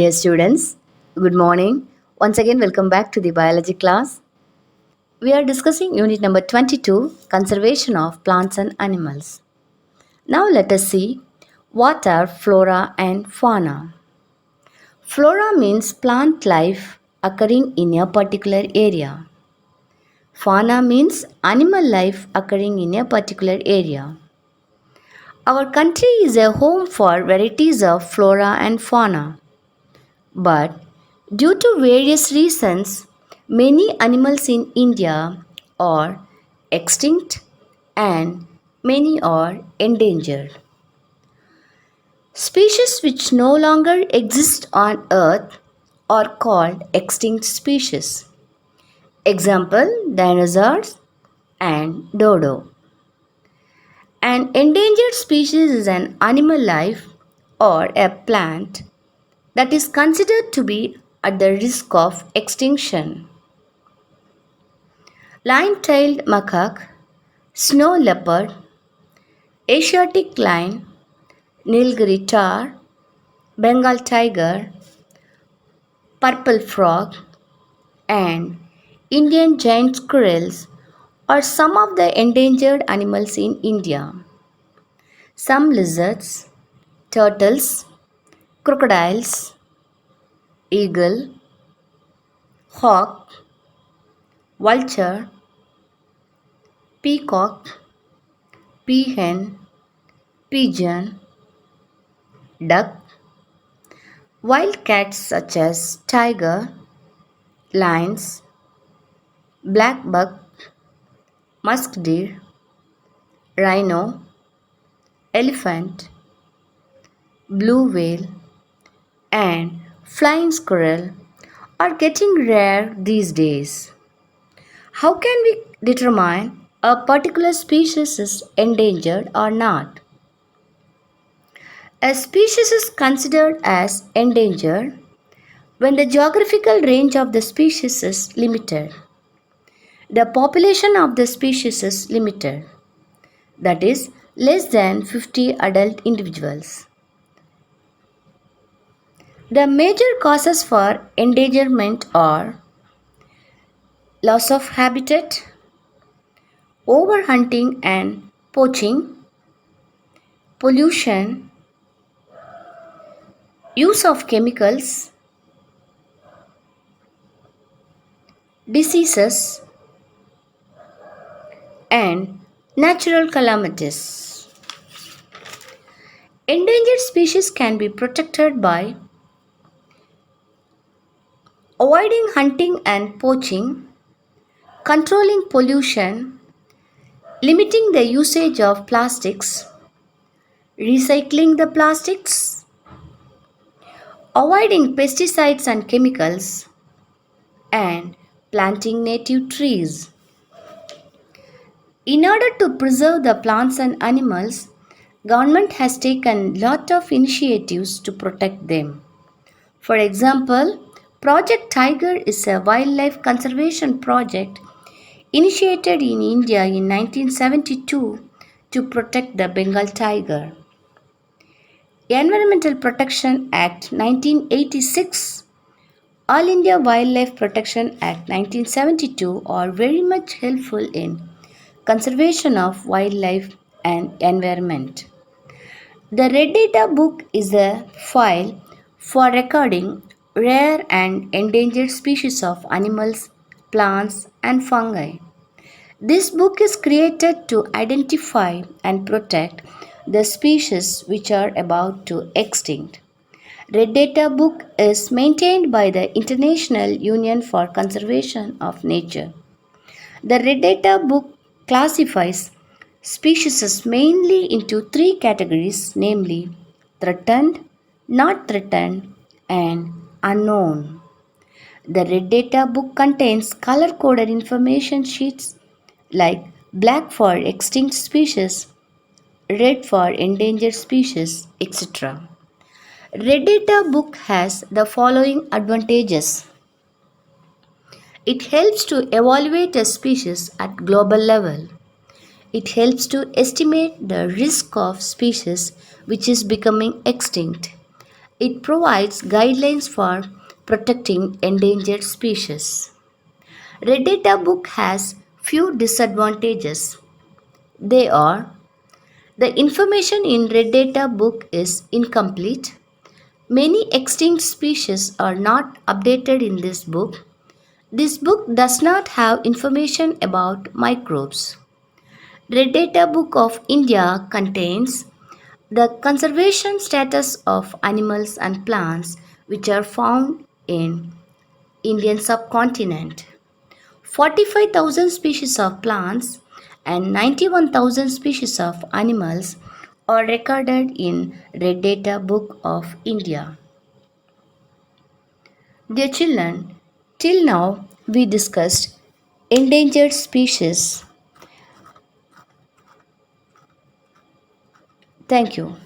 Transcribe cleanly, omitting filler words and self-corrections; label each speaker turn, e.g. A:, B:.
A: Dear students, good morning. Once again, welcome back to the biology class. We are discussing unit number 22, Conservation of Plants and Animals. Now let us see what are flora and fauna. Flora means plant life occurring in a particular area. Fauna means animal life occurring in a particular area. Our country is a home for varieties of flora and fauna. But due to various reasons, many animals in India are extinct and many are endangered. Species which no longer exist on earth are called extinct species. Example, dinosaurs and dodo. An endangered species is an animal life or a plant that is considered to be at the risk of extinction. Lion-tailed macaque, snow leopard, Asiatic lion, Nilgiri tahr, Bengal tiger, purple frog, and Indian giant squirrels are some of the endangered animals in India. Some lizards, turtles, crocodiles, eagle, hawk, vulture, peacock, peahen, pigeon, duck, wild cats such as tiger, lions, black buck, musk deer, rhino, elephant, blue whale, and flying squirrel are getting rare these days. How can we determine a particular species is endangered or not? A species is considered as endangered when the geographical range of the species is limited. The population of the species is limited, that is, less than 50 adult individuals. The major causes for endangerment are loss of habitat, overhunting and poaching, pollution, use of chemicals, diseases, and natural calamities. Endangered species can be protected by avoiding hunting and poaching, controlling pollution, limiting the usage of plastics, recycling the plastics, avoiding pesticides and chemicals, and planting native trees. In order to preserve the plants and animals, government has taken lot of initiatives to protect them. For example, Project Tiger is a wildlife conservation project initiated in India in 1972 to protect the Bengal tiger. Environmental Protection Act 1986, All India Wildlife Protection Act 1972 are very much helpful in conservation of wildlife and environment. The Red Data Book is a file for recording rare and endangered species of animals, plants, and fungi. This book is created to identify and protect the species which are about to extinct. Red Data Book is maintained by the International Union for Conservation of Nature. The Red Data Book classifies species mainly into three categories, namely threatened, not threatened, and unknown. The Red Data Book contains color coded information sheets like black for extinct species, red for endangered species, etc. Red Data Book has the following advantages. It helps to evaluate a species at global level. It helps to estimate the risk of species which is becoming extinct. It provides guidelines for protecting endangered species. Red Data Book has few disadvantages. They are: the information in Red Data Book is incomplete. Many extinct species are not updated in this book. This book does not have information about microbes. Red Data Book of India contains the conservation status of animals and plants which are found in Indian subcontinent. 45,000 species of plants and 91,000 species of animals are recorded in Red Data Book of India. Dear children, till now we discussed endangered species. Thank you.